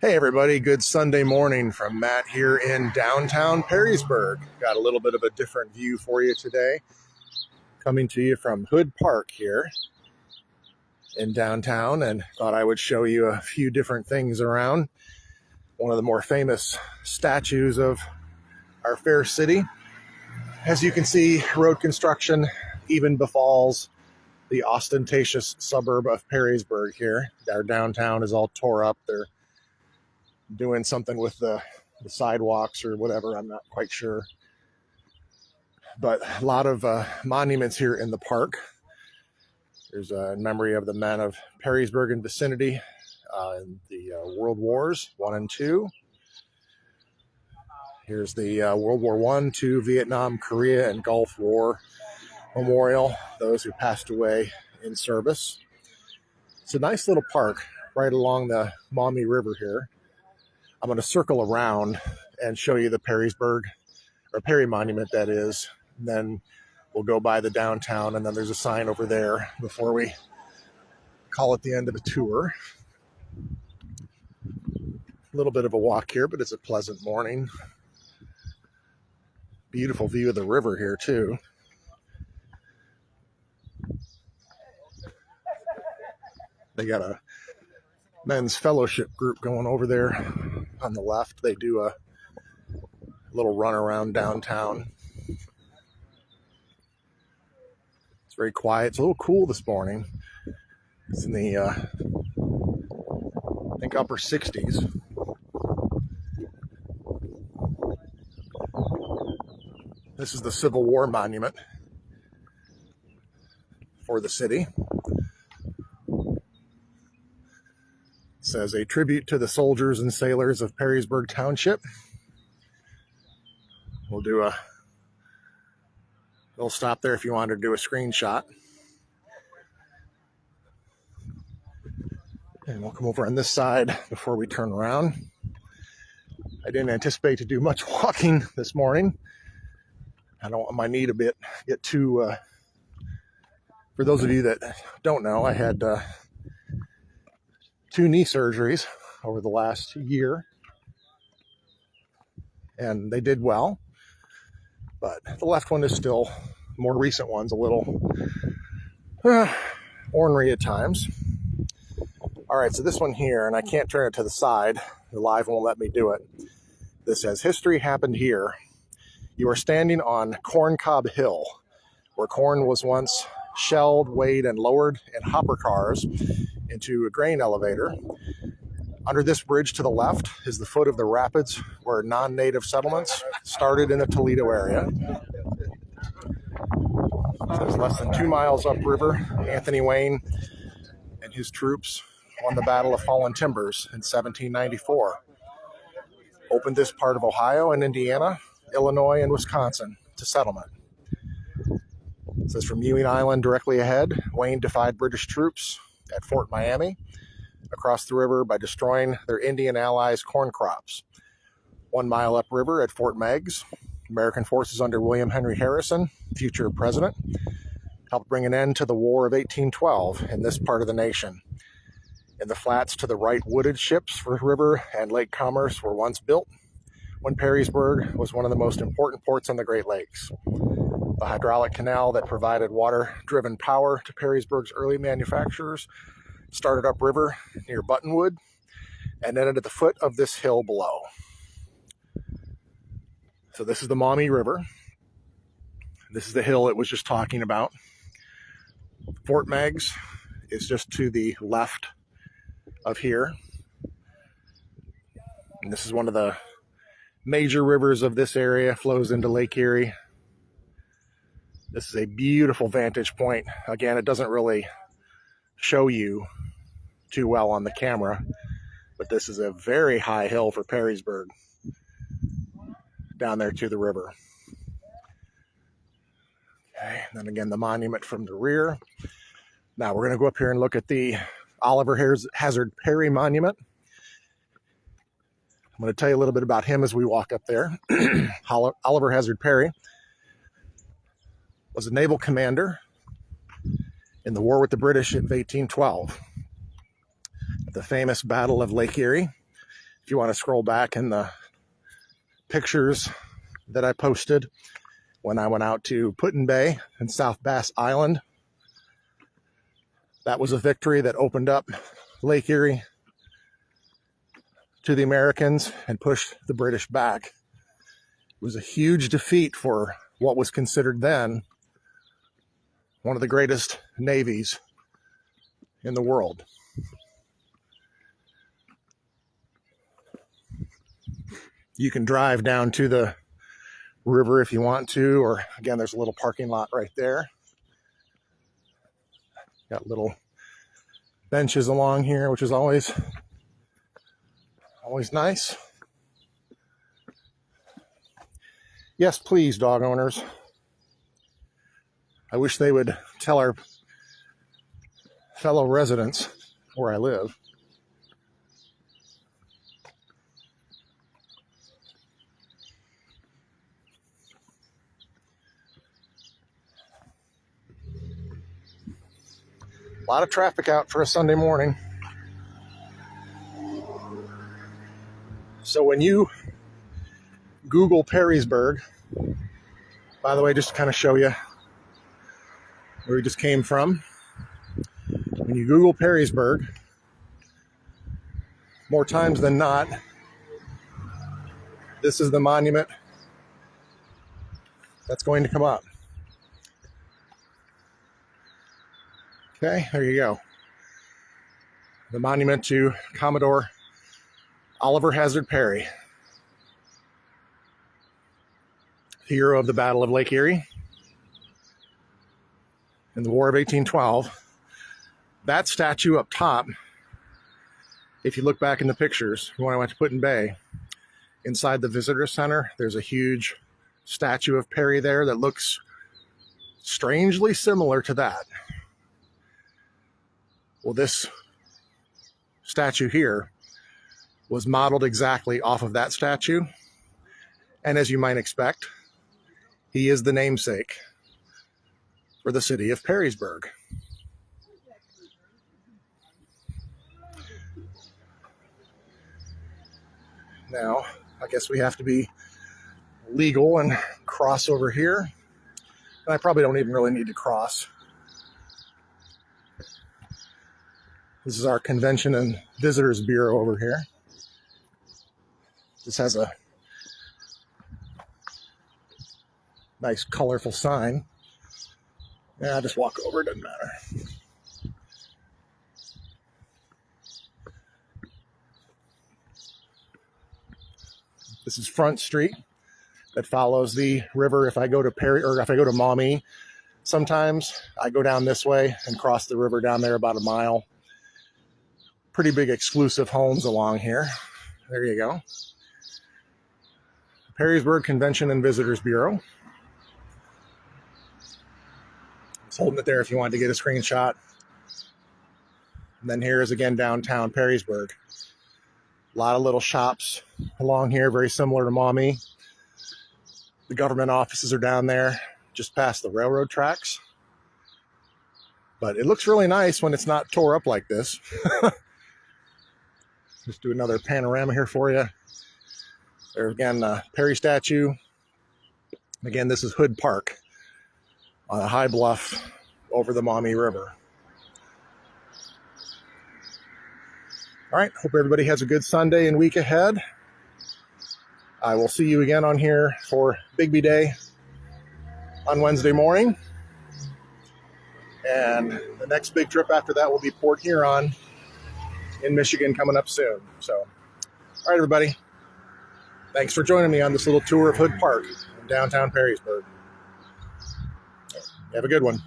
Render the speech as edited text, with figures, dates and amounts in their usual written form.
Hey everybody, good Sunday morning from Matt here in downtown Perrysburg. Got a little bit of a different view for you today. Coming to you from Hood Park here in downtown, and thought I would show you a few different things around. One of the more famous statues of our fair city. As you can see, road construction even befalls the ostentatious suburb of Perrysburg here. Our downtown is all tore up. They're doing something with the sidewalks or whatever, I'm not quite sure. But a lot of monuments here in the park. There's a memory of the men of Perrysburg and vicinity in the World Wars 1 and 2. Here's the World War I, II, Vietnam, Korea, and Gulf War memorial, those who passed away in service. It's a nice little park right along the Maumee River here. I'm going to circle around and show you the Perrysburg, or Perry Monument that is. And then we'll go by the downtown, and then there's a sign over there before we call it the end of the tour. A little bit of a walk here, but it's a pleasant morning. Beautiful view of the river here too. They got a men's fellowship group going over there on the left. They do a little run around downtown. It's very quiet. It's a little cool this morning. It's in the I think upper 60s. This is the Civil War monument for the city. It says a tribute to the soldiers and sailors of Perrysburg Township. We'll do a little stop there if you wanted to do a screenshot. And we'll come over on this side before we turn around. I didn't anticipate to do much walking this morning. I don't want my knee to get too, for those of you that don't know, I had 2 knee surgeries over the last year, and they did well, but the left one is still, more recent one's a little ornery at times. All right, so this one here, and I can't turn it to the side, the live won't let me do it. This says, history happened here. You are standing on Corn Cob Hill, where corn was once shelled, weighed, and lowered in hopper cars into a grain elevator. Under this bridge to the left is the foot of the rapids where non-native settlements started in the Toledo area. So it's less than 2 miles upriver. Anthony Wayne and his troops won the Battle of Fallen Timbers in 1794. Opened this part of Ohio and Indiana, Illinois, and Wisconsin to settlement. It says from Ewing Island directly ahead, Wayne defied British troops at Fort Miami across the river by destroying their Indian allies' corn crops. 1 mile upriver at Fort Meigs, American forces under William Henry Harrison, future president, helped bring an end to the War of 1812 in this part of the nation. In the flats to the right, wooded ships for river and lake commerce were once built when Perrysburg was one of the most important ports on the Great Lakes. The hydraulic canal that provided water-driven power to Perrysburg's early manufacturers started upriver near Buttonwood and ended at the foot of this hill below. So this is the Maumee River. This is the hill it was just talking about. Fort Meigs is just to the left of here. And this is one of the major rivers of this area, flows into Lake Erie. This is a beautiful vantage point. Again, it doesn't really show you too well on the camera, but this is a very high hill for Perrysburg down there to the river. Okay, and then again, the monument from the rear. Now we're going to go up here and look at the Oliver Hazard Perry Monument. I'm going to tell you a little bit about him as we walk up there. Oliver Hazard Perry was a naval commander in the war with the British of 1812. At the famous Battle of Lake Erie, If you want to scroll back in the pictures that I posted when I went out to Put-in-Bay in South Bass Island, that was a victory that opened up Lake Erie to the Americans and pushed the British back. It was a huge defeat for what was considered then one of the greatest navies in the world. You can drive down to the river if you want to, or again, there's a little parking lot right there. Got little benches along here, which is always nice. Yes, please, dog owners. I wish they would tell our fellow residents where I live. A lot of traffic out for a Sunday morning. So when you Google Perrysburg, by the way, just to kind of show you where we just came from, when you Google Perrysburg, more times than not, this is the monument that's going to come up. Okay, there you go. The monument to Commodore Oliver Hazard Perry, hero of the Battle of Lake Erie in the War of 1812. That statue up top, if you look back in the pictures, when I went to Put-in-Bay, inside the visitor center, there's a huge statue of Perry there that looks strangely similar to that. Well, this statue here was modeled exactly off of that statue. And as you might expect, he is the namesake for the city of Perrysburg. Now, I guess we have to be legal and cross over here. And I probably don't even really need to cross. This is our Convention and Visitors Bureau over here. This has a nice colorful sign. Yeah, I'll just walk over, it doesn't matter. This is Front Street that follows the river. If I go to if I go to Maumee, sometimes I go down this way and cross the river down there about a mile. Pretty big exclusive homes along here. There you go. Perrysburg Convention and Visitors Bureau. I was holding it there if you wanted to get a screenshot. And then here is again downtown Perrysburg. A lot of little shops along here, very similar to Maumee. The government offices are down there, just past the railroad tracks. But it looks really nice when it's not tore up like this. Just do another panorama here for you. There's again Perry statue. Again, this is Hood Park on a high bluff over the Maumee River. All right, hope everybody has a good Sunday and week ahead. I will see you again on here for Bigby Day on Wednesday morning. And the next big trip after that will be Port Huron in Michigan coming up soon. So, all right, everybody. Thanks for joining me on this little tour of Hood Park in downtown Perrysburg. Have a good one.